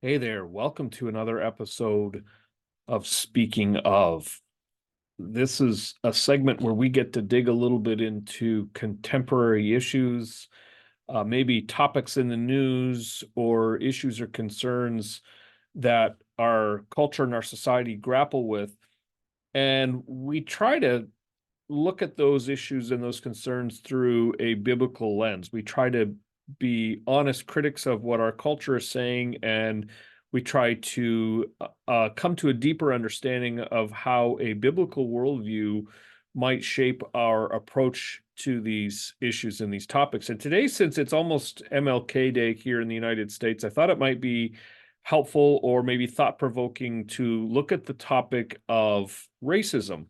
Hey there, welcome to another episode of Speaking of. This is a segment where we get to dig a little bit into contemporary issues, maybe topics in the news or issues or concerns that our culture and our society grapple with. And we try to look at those issues and those concerns through a biblical lens. We try to be honest critics of what our culture is saying, and we try to come to a deeper understanding of how a biblical worldview might shape our approach to these issues and these topics. And today, since it's almost MLK Day here in the United States, I thought it might be helpful or maybe thought-provoking to look at the topic of racism.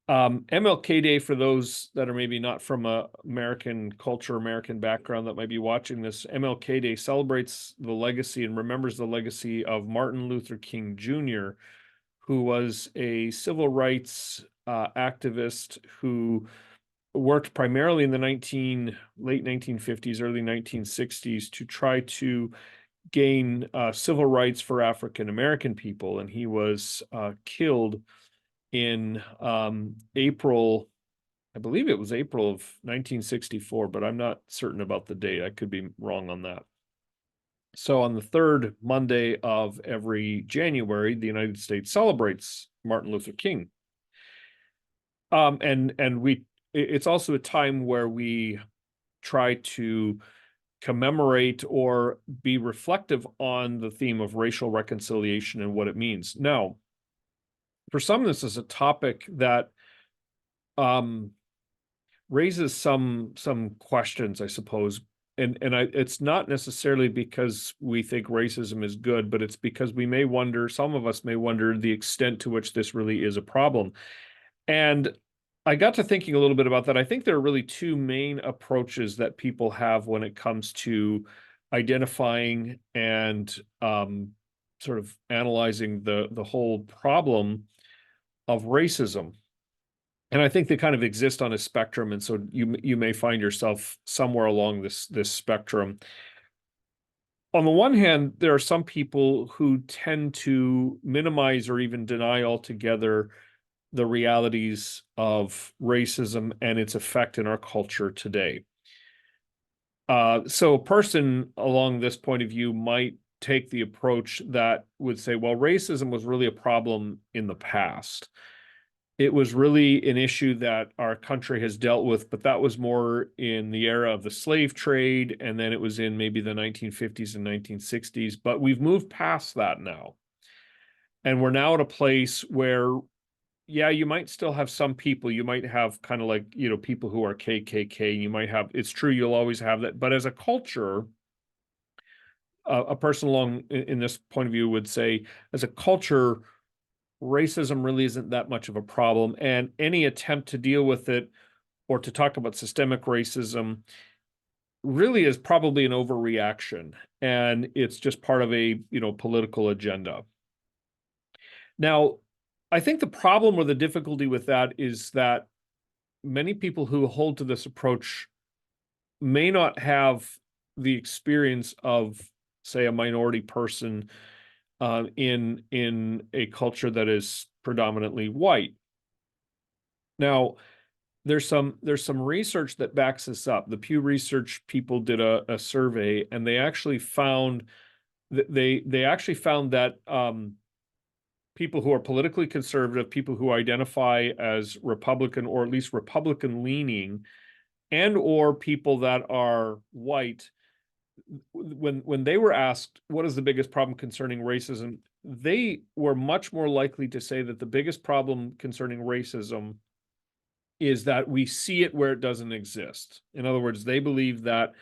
MLK Day, for those that are maybe not from a American culture, American background that might be watching this, MLK Day celebrates the legacy and remembers the legacy of Martin Luther King Jr., who was a civil rights activist who worked primarily in the late 1950s, early 1960s to try to gain civil rights for African American people, and he was killed in April, I believe it was April of 1964, but I'm not certain about the date. I could be wrong on that. So on the third Monday of every January, the United States celebrates Martin Luther King. And it's also a time where we try to commemorate or be reflective on the theme of racial reconciliation and what it means. Now, for some, this is a topic that um, raises some questions, I suppose. It's not necessarily because we think racism is good, but it's because we may wonder, some of us may wonder the extent to which this really is a problem. And I got to thinking a little bit about that. I think there are really two main approaches that people have when it comes to identifying and sort of analyzing the whole problem of racism. And I think they kind of exist on a spectrum, and so you may find yourself somewhere along this spectrum. On the one hand, there are some people who tend to minimize or even deny altogether the realities of racism and its effect in our culture today. So a person along this point of view might take the approach that would say, well, racism was really a problem in the past. It was really an issue that our country has dealt with, but that was more in the era of the slave trade, and then it was in maybe the 1950s and 1960s. But we've moved past that now. And we're now at a place where, yeah, you might still have some people. You might have kind of like, people who are KKK. You might have, it's true, you'll always have that. But as a culture, a person along in this point of view would say, as a culture, racism really isn't that much of a problem. And any attempt to deal with it or to talk about systemic racism really is probably an overreaction. And it's just part of a, political agenda. Now, I think the problem or the difficulty with that is that many people who hold to this approach may not have the experience of, say, a minority person in a culture that is predominantly white. Now, there's some research that backs this up. The Pew Research people did a survey, and they actually found that people who are politically conservative, people who identify as Republican or at least Republican leaning, and or people that are white, when they were asked what is the biggest problem concerning racism, they were much more likely to say that the biggest problem concerning racism is that we see it where it doesn't exist. In other words, they believe that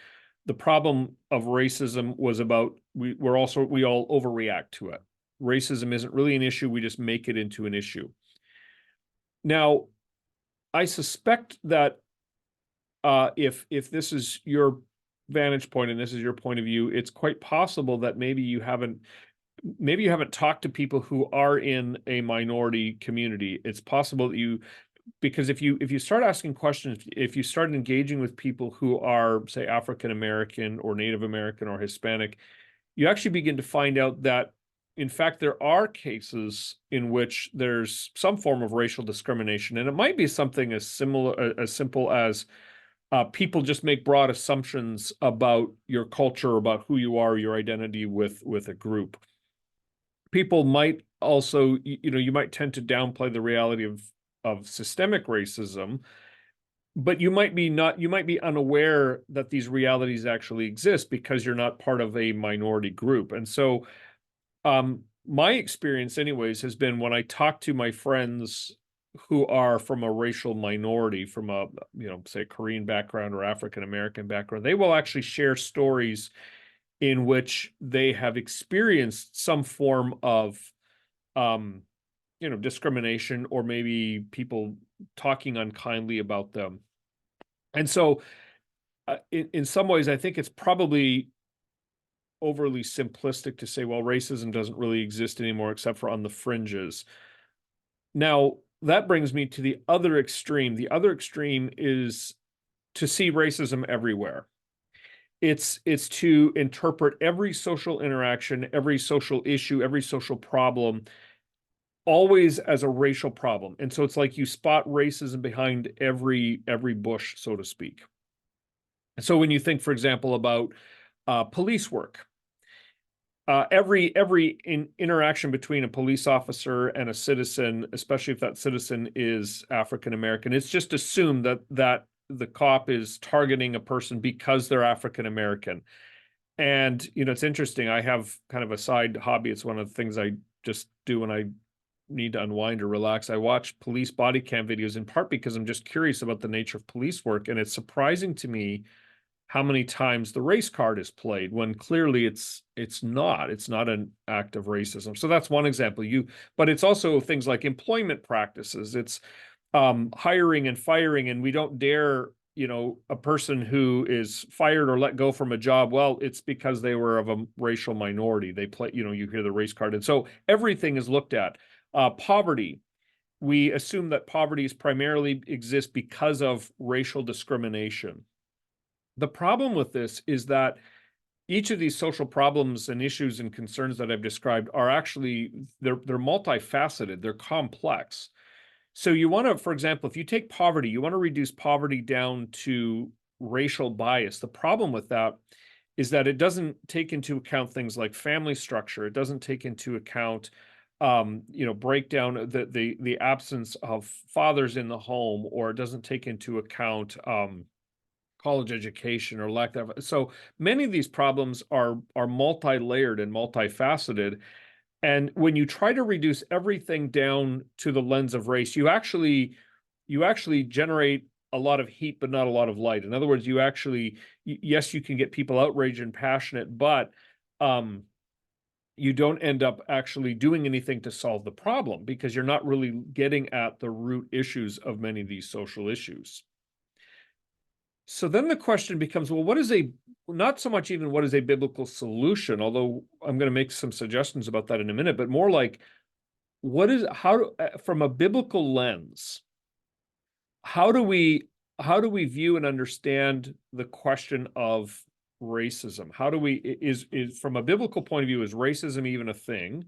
the problem of racism was about we all overreact to it. Racism isn't really an issue, we just make it into an issue. Now, I suspect that if this is your vantage point and this is your point of view, it's quite possible that maybe you haven't talked to people who are in a minority community. It's possible that because if you start asking questions, if you start engaging with people who are, say, African American or Native American or Hispanic, you actually begin to find out that, in fact, there are cases in which there's some form of racial discrimination, and it might be something as simple as people just make broad assumptions about your culture, about who you are, your identity with a group. People might also, you might tend to downplay the reality of systemic racism, but you might be unaware that these realities actually exist because you're not part of a minority group. And so my experience anyways has been, when I talk to my friends who are from a racial minority, from a, say, Korean background or African American background, they will actually share stories in which they have experienced some form of discrimination, or maybe people talking unkindly about them. And so in some ways, I think it's probably overly simplistic to say, well, racism doesn't really exist anymore except for on the fringes. Now, that brings me to the other extreme. The other extreme is to see racism everywhere. It's to interpret every social interaction, every social issue, every social problem always as a racial problem. And so it's like you spot racism behind every bush, so to speak. And so when you think, for example, about police work, every interaction between a police officer and a citizen, especially if that citizen is African American, it's just assumed that the cop is targeting a person because they're African American. And it's interesting. I have kind of a side hobby. It's one of the things I just do when I need to unwind or relax. I watch police body cam videos, in part because I'm just curious about the nature of police work, and it's surprising to me how many times the race card is played when clearly it's not an act of racism. So that's one example. But it's also things like employment practices. It's hiring and firing, and we don't dare, a person who is fired or let go from a job, well, it's because they were of a racial minority. They play, you hear the race card. And so everything is looked at. Poverty. We assume that poverty is primarily exists because of racial discrimination. The problem with this is that each of these social problems and issues and concerns that I've described are actually, they're multifaceted, they're complex. So you want to, for example, if you take poverty, you want to reduce poverty down to racial bias. The problem with that is that it doesn't take into account things like family structure. It doesn't take into account breakdown, the absence of fathers in the home, or it doesn't take into account college education or lack thereof. So many of these problems are multi-layered and multifaceted. And when you try to reduce everything down to the lens of race, you actually generate a lot of heat, but not a lot of light. In other words, yes, you can get people outraged and passionate, but you don't end up actually doing anything to solve the problem, because you're not really getting at the root issues of many of these social issues. So then the question becomes, well, not so much even what is a biblical solution, although I'm going to make some suggestions about that in a minute, but more like, from a biblical lens, how do we view and understand the question of racism? Is from a biblical point of view, is racism even a thing?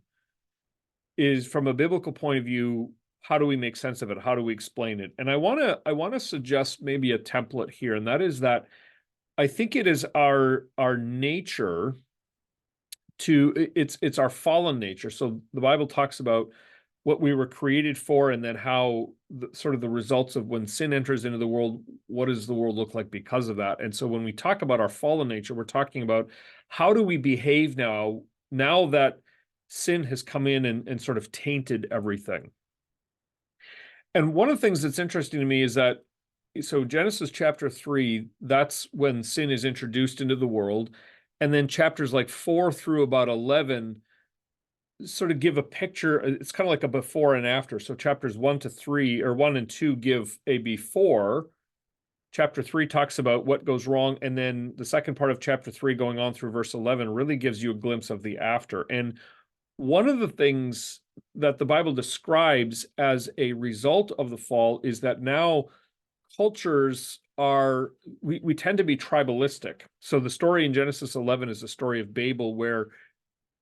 Is, from a biblical point of view, how do we make sense of it? How do we explain it? And I want to suggest maybe a template here, and that is that I think it is our nature it's our fallen nature. So the Bible talks about what we were created for, and then how sort of the results of when sin enters into the world, what does the world look like because of that? And so when we talk about our fallen nature, we're talking about how do we behave now that sin has come in and sort of tainted everything. And one of the things that's interesting to me is that, so Genesis chapter 3, that's when sin is introduced into the world. And then chapters like 4 through about 11 sort of give a picture. It's kind of like a before and after. So chapters 1 to 3, or 1 and 2, give a before. Chapter 3 talks about what goes wrong. And then the second part of chapter 3, going on through verse 11, really gives you a glimpse of the after. And one of the things that the Bible describes as a result of the fall is that now cultures we tend to be tribalistic. So the story in Genesis 11 is the story of Babel, where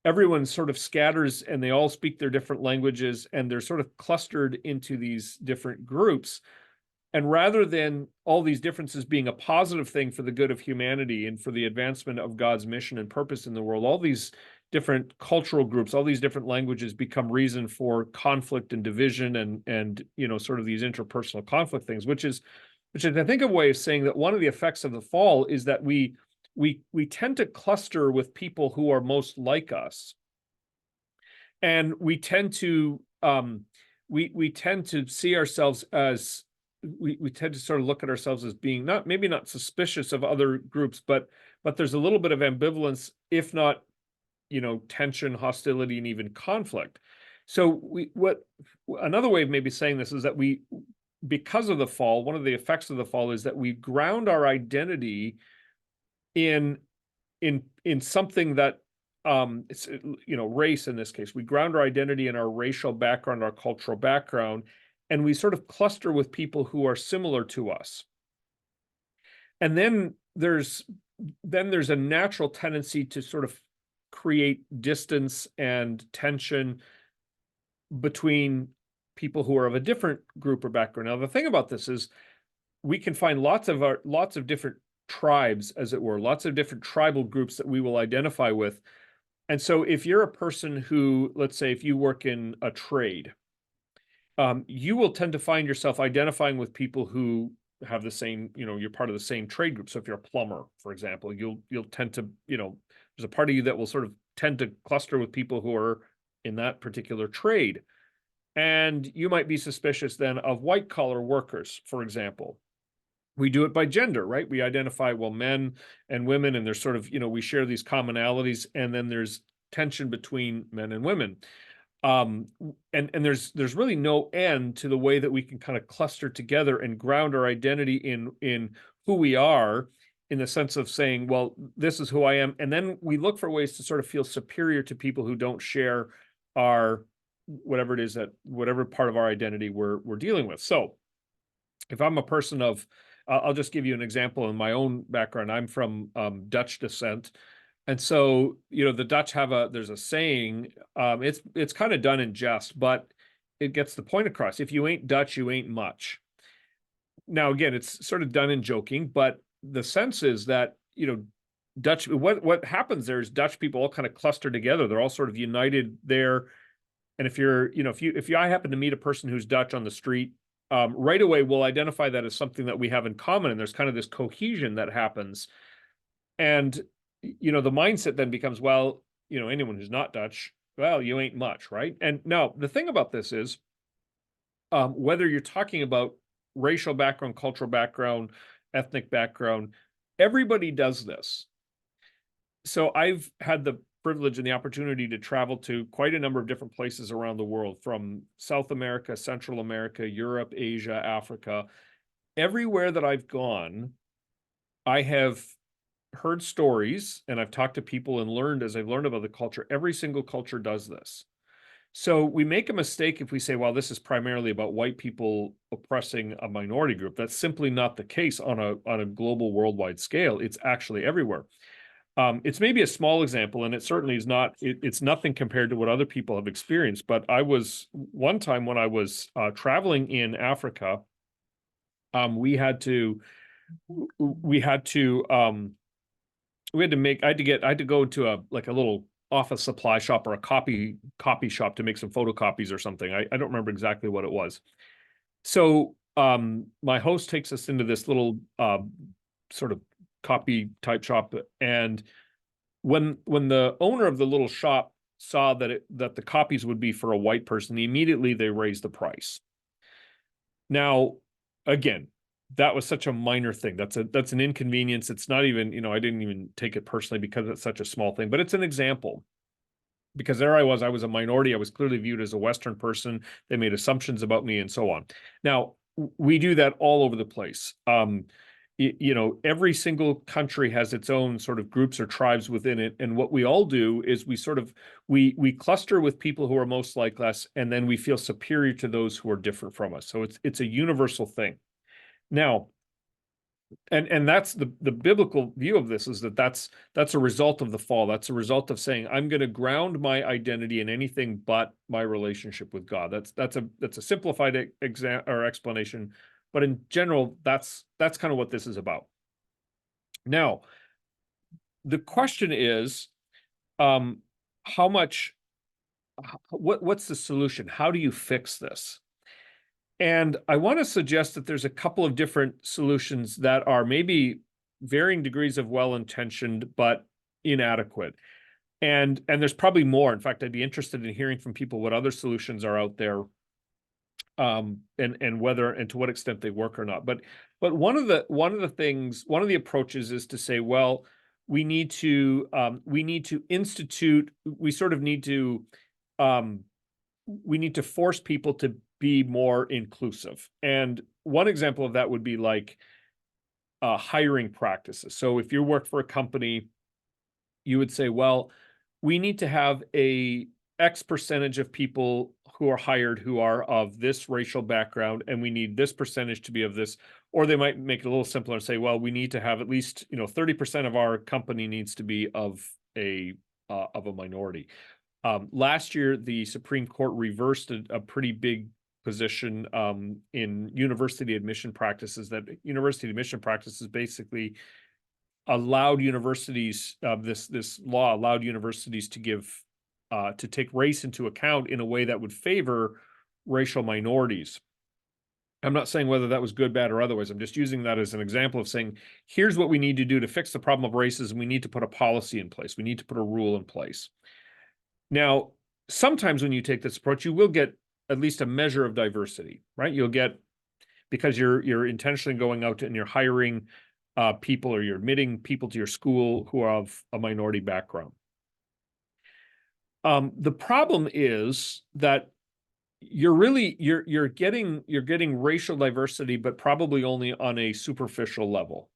everyone sort of scatters and they all speak their different languages and they're sort of clustered into these different groups. And rather than all these differences being a positive thing for the good of humanity and for the advancement of God's mission and purpose in the world, all these different cultural groups, all these different languages become reason for conflict and division and sort of these interpersonal conflict things, which is I think a way of saying that one of the effects of the fall is that we tend to cluster with people who are most like us, and we tend to see ourselves as we tend to sort of look at ourselves as being maybe not suspicious of other groups, but there's a little bit of ambivalence, if not, tension, hostility, and even conflict. So another way of maybe saying this is that because of the fall, one of the effects of the fall is that we ground our identity in something that it's race in this case. We ground our identity in our racial background, our cultural background, and we sort of cluster with people who are similar to us. And then there's a natural tendency to sort of create distance and tension between people who are of a different group or background. Now, the thing about this is we can find lots of different tribes, as it were, lots of different tribal groups that we will identify with. And so if you're a person who, let's say, if you work in a trade, you will tend to find yourself identifying with people who have the same, you're part of the same trade group. So if you're a plumber, for example, you'll tend to, there's a part of you that will sort of tend to cluster with people who are in that particular trade. And you might be suspicious then of white collar workers, for example. We do it by gender, right? We identify, well, men and women, and there's sort of, we share these commonalities, and then there's tension between men and women. And there's really no end to the way that we can kind of cluster together and ground our identity in who we are, in the sense of saying, well, this is who I am. And then we look for ways to sort of feel superior to people who don't share our, whatever it is, that whatever part of our identity we're dealing with. So if I'm a person of, I'll just give you an example in my own background. I'm from Dutch descent. And so, the Dutch there's a saying, it's kind of done in jest, but it gets the point across. If you ain't Dutch, you ain't much. Now, again, it's sort of done in joking, but the sense is that, Dutch, what happens there is Dutch people all kind of cluster together. They're all sort of united there. And if I happen to meet a person who's Dutch on the street, right away, we'll identify that as something that we have in common. And there's kind of this cohesion that happens. And the mindset then becomes, well, anyone who's not Dutch, well, you ain't much, right? And now the thing about this is, whether you're talking about racial background, cultural background, ethnic background, everybody does this. So I've had the privilege and the opportunity to travel to quite a number of different places around the world, from South America, Central America, Europe, Asia, Africa. Everywhere that I've gone, I have heard stories, and I've talked to people and learned as I've learned about the culture. Every single culture does this. So we make a mistake if we say, well, this is primarily about white people oppressing a minority group. That's simply not the case on a global, worldwide scale. It's actually everywhere. It's maybe a small example, and it certainly is not, it's nothing compared to what other people have experienced. But one time when I was traveling in Africa, I had to go to a little office supply shop or a copy shop to make some photocopies or something. I don't remember exactly what it was. So my host takes us into this little sort of copy type shop, and when the owner of the little shop saw that the copies would be for a white person, immediately they raised the price. Now, again, that was such a minor thing. That's an inconvenience. It's not even, I didn't even take it personally because it's such a small thing, but it's an example. Because there I was a minority. I was clearly viewed as a Western person. They made assumptions about me and so on. Now, we do that all over the place. Every single country has its own sort of groups or tribes within it. And what we all do is we cluster with people who are most like us, and then we feel superior to those who are different from us. So it's a universal thing. Now, And that's the biblical view of this, is that that's a result of the fall. That's a result of saying, I'm going to ground my identity in anything but my relationship with God. That's a simplified exam or explanation, but in general, that's kind of what this is about. Now, the question is, how much, what's the solution? How do you fix this? And I want to suggest that there's a couple of different solutions that are maybe varying degrees of well-intentioned, but inadequate. And there's probably more. In fact, I'd be interested in hearing from people what other solutions are out there, and whether and to what extent they work or not. But one of the things, one of the approaches is to say, well, we need to institute, we sort of need to we need to force people to be more inclusive. And one example of that would be like hiring practices. So if you work for a company, you would say, well, we need to have a X percentage of people who are hired who are of this racial background, and we need this percentage to be of this. Or they might make it a little simpler and say, well, we need to have at least 30% of our company needs to be of a minority. Last year, the Supreme Court reversed a pretty big position in university admission practices, that university admission practices basically allowed universities, this law allowed universities to give to take race into account in a way that would favor racial minorities. I'm not saying whether that was good, bad, or otherwise. I'm just using that as an example of saying, here's what we need to do to fix the problem of racism. We need to put a policy in place. We need to put a rule in place. Now, sometimes when you take this approach, you will get at least a measure of diversity, right? You'll get, because you're intentionally going out and you're hiring people, or you're admitting people to your school who are of a minority background. The problem is that you're getting racial diversity, but probably only on a superficial level.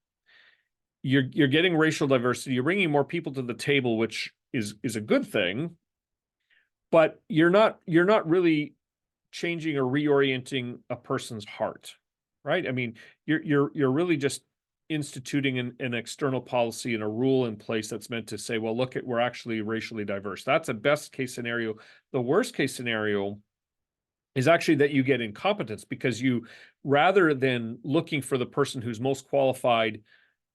You're getting racial diversity. You're bringing more people to the table, which is a good thing, but you're not really changing or reorienting a person's heart, right? I mean, you're really just instituting an external policy and a rule in place that's meant to say, well, look, we're actually racially diverse. That's a best case scenario. The worst case scenario is actually that you get incompetence, because you, rather than looking for the person who's most qualified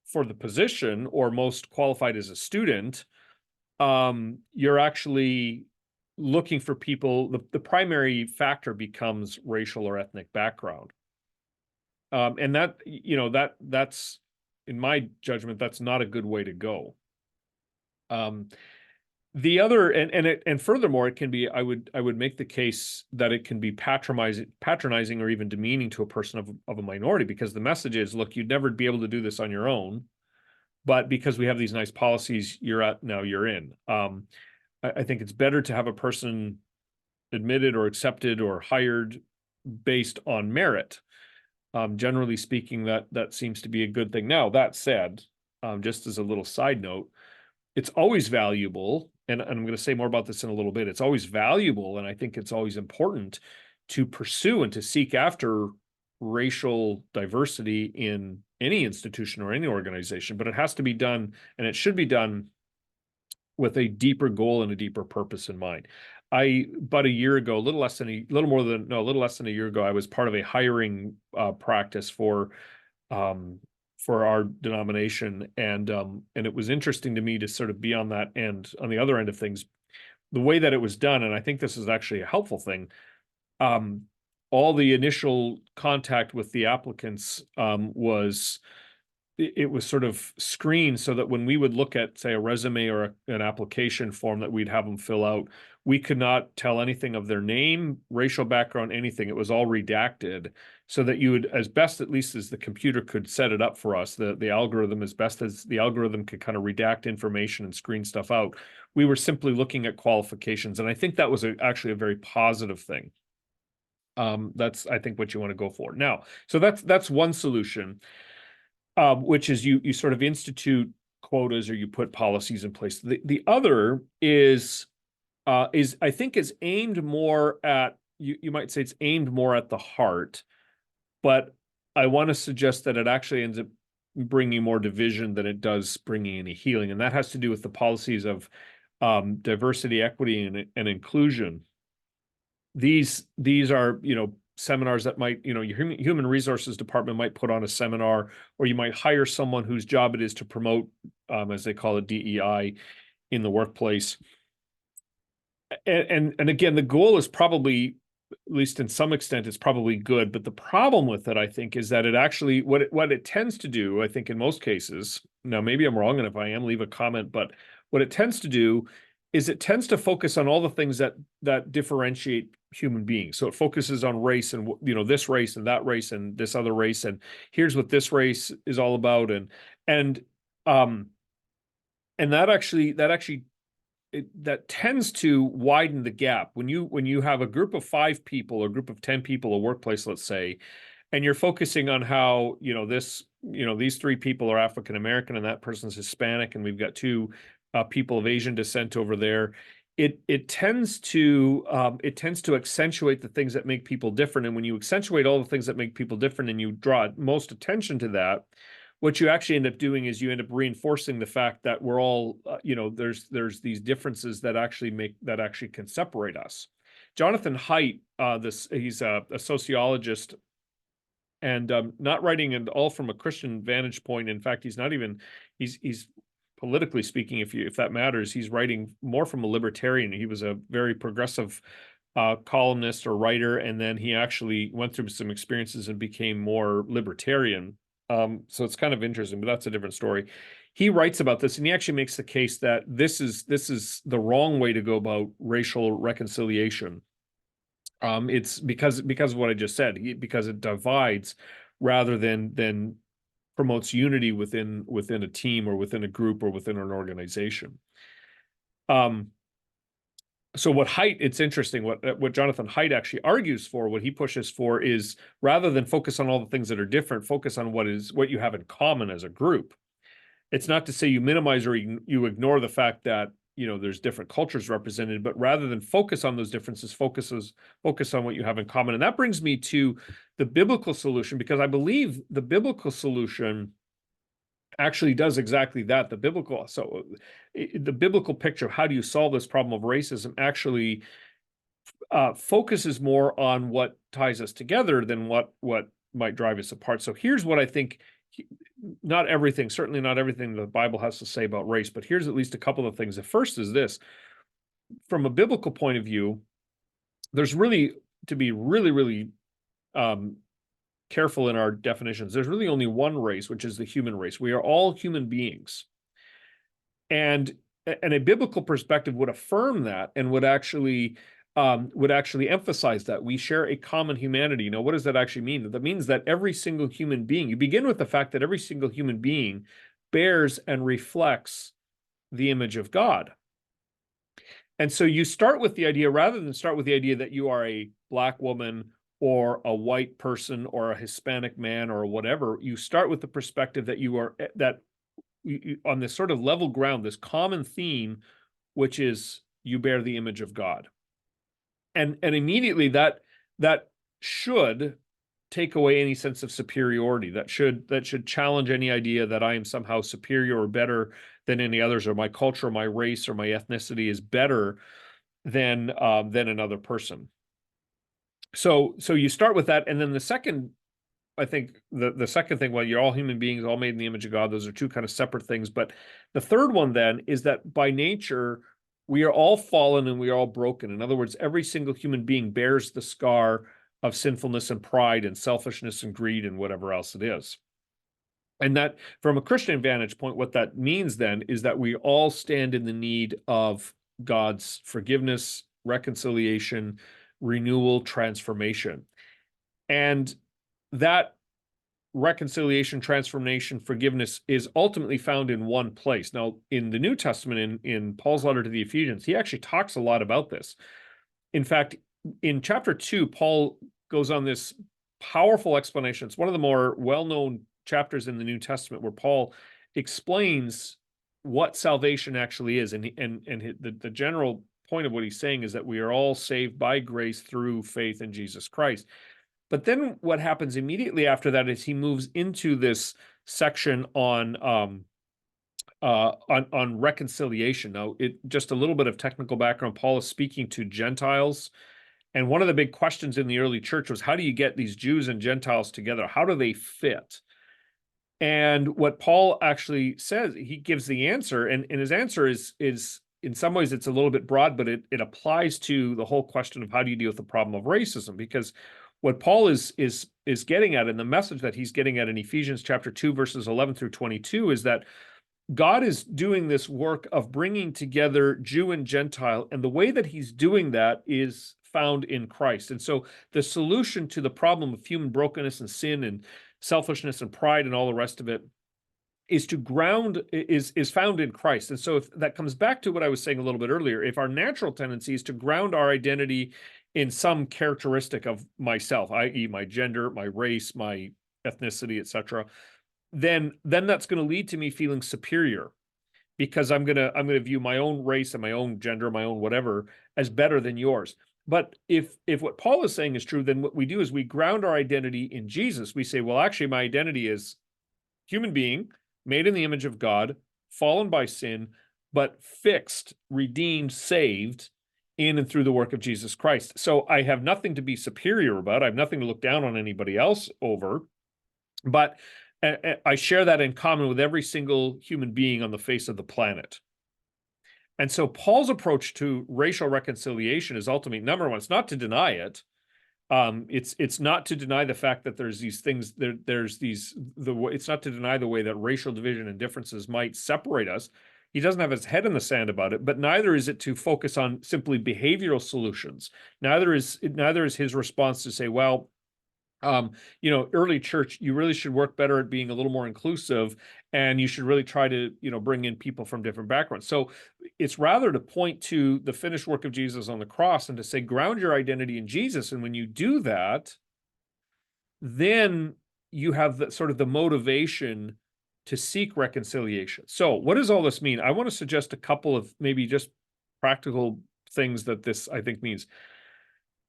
for the position or most qualified as a student, you're actually looking for people. The primary factor becomes racial or ethnic background. And that's, in my judgment, that's not a good way to go. The other, and furthermore, it can be, I would make the case that it can be patronizing or even demeaning to a person of a minority, because the message is, look, you'd never be able to do this on your own, but because we have these nice policies, you're in. I think it's better to have a person admitted or accepted or hired based on merit. Generally speaking, that seems to be a good thing. Now, that said, just as a little side note, it's always valuable, and I'm going to say more about this in a little bit. It's always valuable, and I think it's always important to pursue and to seek after racial diversity in any institution or any organization, but it has to be done, and it should be done with a deeper goal and a deeper purpose in mind. About a year ago, a little less than a year ago, I was part of a hiring practice for our denomination, and it was interesting to me to sort of be on that end, on the other end of things, the way that it was done. And I think this is actually a helpful thing. All the initial contact with the applicants was sort of screened, so that when we would look at, say, a resume or an application form that we'd have them fill out, we could not tell anything of their name, racial background, anything. It was all redacted, so that you would, as best, at least as the computer could set it up for us, the algorithm, as best as the algorithm could kind of redact information and screen stuff out, we were simply looking at qualifications. And I think that was actually a very positive thing. That's, I think, what you want to go for. Now, so that's one solution. Which is you sort of institute quotas, or you put policies in place. The other is I think is aimed more at, you might say it's aimed more at the heart, but I want to suggest that it actually ends up bringing more division than it does bringing any healing. And that has to do with the policies of diversity, equity, and inclusion. These are, seminars that might, your human resources department might put on a seminar, or you might hire someone whose job it is to promote, as they call it, DEI in the workplace. And again, the goal is probably, at least in some extent, it's probably good. But the problem with it, I think, is that it actually, what it tends to do, I think in most cases, now maybe I'm wrong, and if I am, leave a comment, but what it tends to do is it tends to focus on all the things that differentiate human beings. So it focuses on race and, this race and that race and this other race, and here's what this race is all about. And that actually that tends to widen the gap when you have a group of 5 people or a group of 10 people, a workplace, let's say, and you're focusing on how, these 3 people are African American and that person's Hispanic, and we've got 2 people of Asian descent over there. It tends to accentuate the things that make people different. And when you accentuate all the things that make people different and you draw most attention to that, what you actually end up doing is you end up reinforcing the fact that we're all, there's these differences that actually can separate us. Jonathan Haidt, he's a sociologist, and not writing at all from a Christian vantage point. In fact, he's politically speaking, if that matters, he's writing more from a libertarian. He was a very progressive columnist or writer, and then he actually went through some experiences and became more libertarian. So it's kind of interesting, but that's a different story. He writes about this, and he actually makes the case that this is the wrong way to go about racial reconciliation. It's because of what I just said, because it divides rather than promotes unity within a team or within a group or within an organization. So it's interesting, what Jonathan Haidt actually argues for, what he pushes for is, rather than focus on all the things that are different, focus on what you have in common as a group. It's not to say you minimize or you ignore the fact that, there's different cultures represented, but rather than focus on those differences, focus on what you have in common. And that brings me to the biblical solution, because I believe the biblical solution actually does exactly that. The biblical picture of how do you solve this problem of racism actually focuses more on what ties us together than what might drive us apart. So here's what I think. Certainly not everything the Bible has to say about race, but here's at least a couple of things. The first is this: from a biblical point of view, there's really, to be really, really careful in our definitions, there's really only one race, which is the human race. We are all human beings. And a biblical perspective would affirm that and would actually emphasize that we share a common humanity. What does that actually mean? That means that every single human being, you begin with the fact that every single human being bears and reflects the image of God. And so you start with the idea, rather than start with the idea that you are a Black woman or a white person or a Hispanic man or whatever, you start with the perspective that you on this sort of level ground, this common theme, which is you bear the image of God. And immediately that should take away any sense of superiority. That should challenge any idea that I am somehow superior or better than any others, or my culture, or my race, or my ethnicity is better than another person. So you start with that, and then the second, I think the second thing, well, you're all human beings, all made in the image of God. Those are 2 kind of separate things. But the third one then is that by nature, we are all fallen and we are all broken. In other words, every single human being bears the scar of sinfulness and pride and selfishness and greed and whatever else it is. And that, from a Christian vantage point, what that means then is that we all stand in the need of God's forgiveness, reconciliation, renewal, transformation. And that reconciliation, transformation, forgiveness is ultimately found in one place. Now, in the New Testament, in Paul's letter to the Ephesians, he actually talks a lot about this. In fact, in chapter 2, Paul goes on this powerful explanation. It's one of the more well-known chapters in the New Testament, where Paul explains what salvation actually is. And the general point of what he's saying is that we are all saved by grace through faith in Jesus Christ. But then what happens immediately after that is he moves into this section on reconciliation. Now, just a little bit of technical background. Paul is speaking to Gentiles, and one of the big questions in the early church was, how do you get these Jews and Gentiles together? How do they fit? And what Paul actually says, he gives the answer, and his answer is in some ways it's a little bit broad, but it applies to the whole question of how do you deal with the problem of racism? Because what Paul is getting at, and the message that he's getting at in Ephesians chapter 2, verses 11 through 22, is that God is doing this work of bringing together Jew and Gentile, and the way that he's doing that is found in Christ. And so the solution to the problem of human brokenness and sin and selfishness and pride and all the rest of it is found in Christ. And so if that comes back to what I was saying a little bit earlier, if our natural tendency is to ground our identity in some characteristic of myself, i.e. my gender, my race, my ethnicity, etc., then that's going to lead to me feeling superior, because I'm gonna view my own race and my own gender, my own whatever, as better than yours. But if what Paul is saying is true, then what we do is we ground our identity in Jesus. We say, well, actually, my identity is human being, made in the image of God, fallen by sin, but fixed, redeemed, saved in and through the work of Jesus Christ. So I have nothing to be superior about. I have nothing to look down on anybody else over, but I share that in common with every single human being on the face of the planet. And so Paul's approach to racial reconciliation is ultimately, number one, it's not to deny it. It's not to deny the fact that there's these things, it's not to deny the way that racial division and differences might separate us. He doesn't have his head in the sand about it, but neither is it to focus on simply behavioral solutions. Neither is his response to say, well, early church, you really should work better at being a little more inclusive, and you should really try to, bring in people from different backgrounds. So it's rather to point to the finished work of Jesus on the cross and to say, ground your identity in Jesus. And when you do that, then you have the sort of the motivation to seek reconciliation. So what does all this mean? I want to suggest a couple of maybe just practical things that this, I think, means.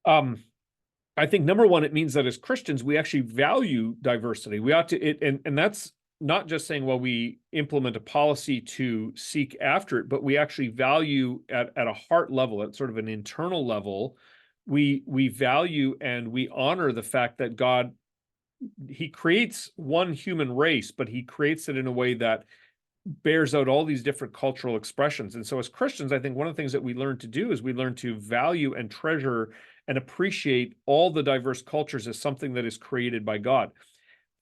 I think number one, it means that as Christians, we actually value diversity. We ought to, and that's not just saying, well, we implement a policy to seek after it, but we actually value at a heart level, at sort of an internal level, we value and we honor the fact that God, he creates one human race, but he creates it in a way that bears out all these different cultural expressions. And so as Christians, I think one of the things that we learn to do is we learn to value and treasure and appreciate all the diverse cultures as something that is created by God.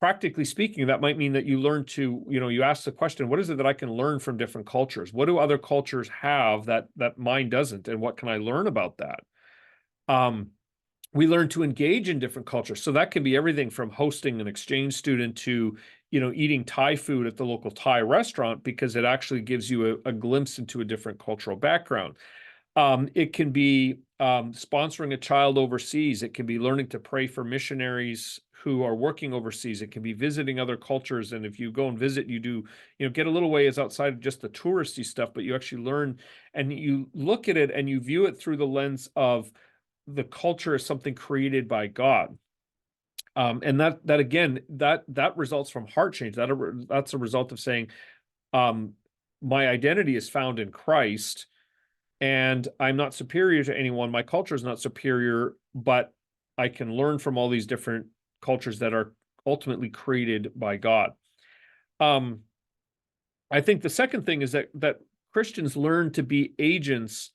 Practically speaking, that might mean that you learn to, you ask the question, what is it that I can learn from different cultures? What do other cultures have that mine doesn't? And what can I learn about that? We learn to engage in different cultures. So that can be everything from hosting an exchange student to, eating Thai food at the local Thai restaurant, because it actually gives you a glimpse into a different cultural background. It can be sponsoring a child overseas. It can be learning to pray for missionaries who are working overseas. It can be visiting other cultures. And if you go and visit, you do, get a little ways outside of just the touristy stuff, but you actually learn and you look at it and you view it through the lens of the culture as something created by God. And that again, that results from heart change. That's a result of saying, my identity is found in Christ, and I'm not superior to anyone. My culture is not superior, but I can learn from all these different cultures that are ultimately created by God. I think the second thing is that Christians learn to be agents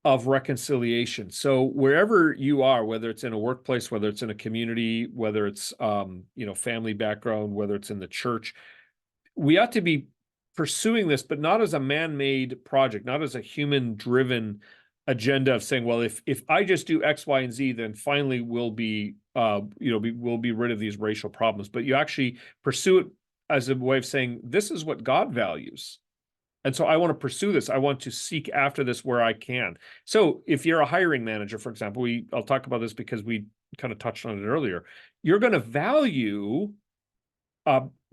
of reconciliation. So wherever you are, whether it's in a workplace, whether it's in a community, whether it's family background, whether it's in the church, we ought to be pursuing this, but not as a man-made project, not as a human-driven agenda of saying, well, if I just do X, Y, and Z, then finally we'll be rid of these racial problems. But you actually pursue it as a way of saying, this is what God values. And so I want to pursue this. I want to seek after this where I can. So if you're a hiring manager, for example, I'll talk about this because we kind of touched on it earlier. You're going to value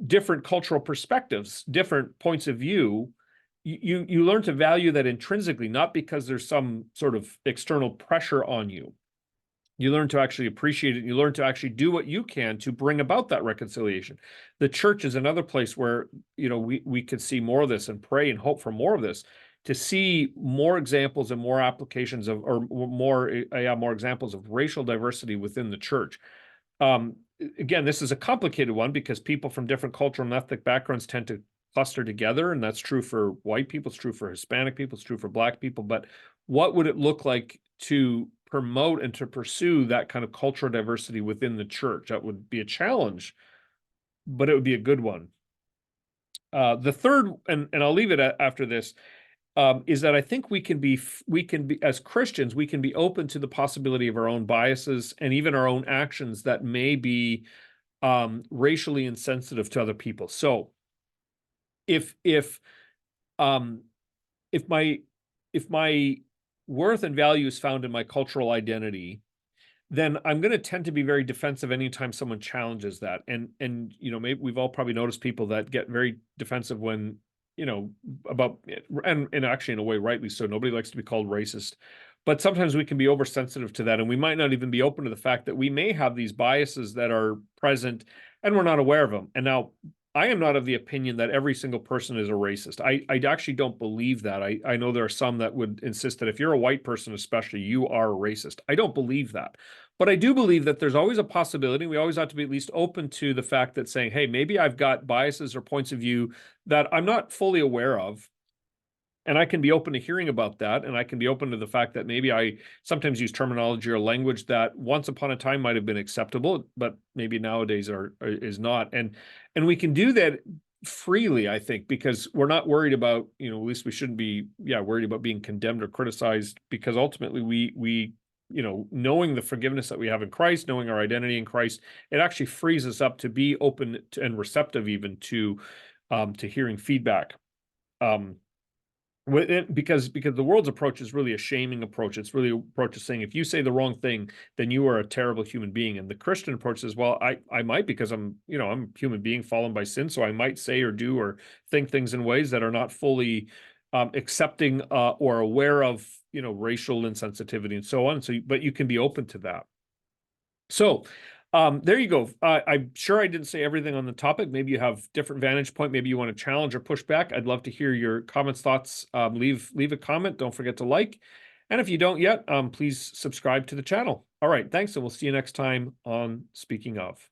different cultural perspectives, different points of view. You learn to value that intrinsically, not because there's some sort of external pressure on you. You learn to actually appreciate it. You learn to actually do what you can to bring about that reconciliation. The church is another place where, we could see more of this and pray and hope for more of this, to see more examples and more applications of, or more examples of racial diversity within the church. Again, this is a complicated one because people from different cultural and ethnic backgrounds tend to cluster together, and that's true for white people, it's true for Hispanic people, it's true for Black people. But what would it look like to promote and to pursue that kind of cultural diversity within the church? That would be a challenge, but it would be a good one. The third, and I'll leave it after this, is that I think we can be, as Christians, we can be open to the possibility of our own biases and even our own actions that may be racially insensitive to other people. So if my worth and value is found in my cultural identity, then I'm going to tend to be very defensive anytime someone challenges that. And maybe we've all probably noticed people that get very defensive when, about, and actually in a way, rightly so. Nobody likes to be called racist, but sometimes we can be oversensitive to that. And we might not even be open to the fact that we may have these biases that are present and we're not aware of them. And now, I am not of the opinion that every single person is a racist. I actually don't believe that. I know there are some that would insist that if you're a white person, especially, you are a racist. I don't believe that. But I do believe that there's always a possibility. We always have to be at least open to the fact that saying, hey, maybe I've got biases or points of view that I'm not fully aware of. And I can be open to hearing about that. And I can be open to the fact that maybe I sometimes use terminology or language that once upon a time might have been acceptable, but maybe nowadays is not. And we can do that freely, I think, because we're not worried about, at least we shouldn't be, worried about being condemned or criticized, because ultimately we knowing the forgiveness that we have in Christ, knowing our identity in Christ, it actually frees us up to be open to, and receptive even to hearing feedback. Because the world's approach is really a shaming approach. It's really an approach of saying, if you say the wrong thing, then you are a terrible human being. And the Christian approach is, well, I might, because I'm a human being fallen by sin, so I might say or do or think things in ways that are not fully accepting or aware of, racial insensitivity and so on. So, but you can be open to that. So, there you go. I'm sure I didn't say everything on the topic. Maybe you have different vantage point. Maybe you want to challenge or push back. I'd love to hear your comments, thoughts. Leave a comment. Don't forget to like. And if you don't yet, please subscribe to the channel. All right. Thanks. And we'll see you next time on Speaking Of.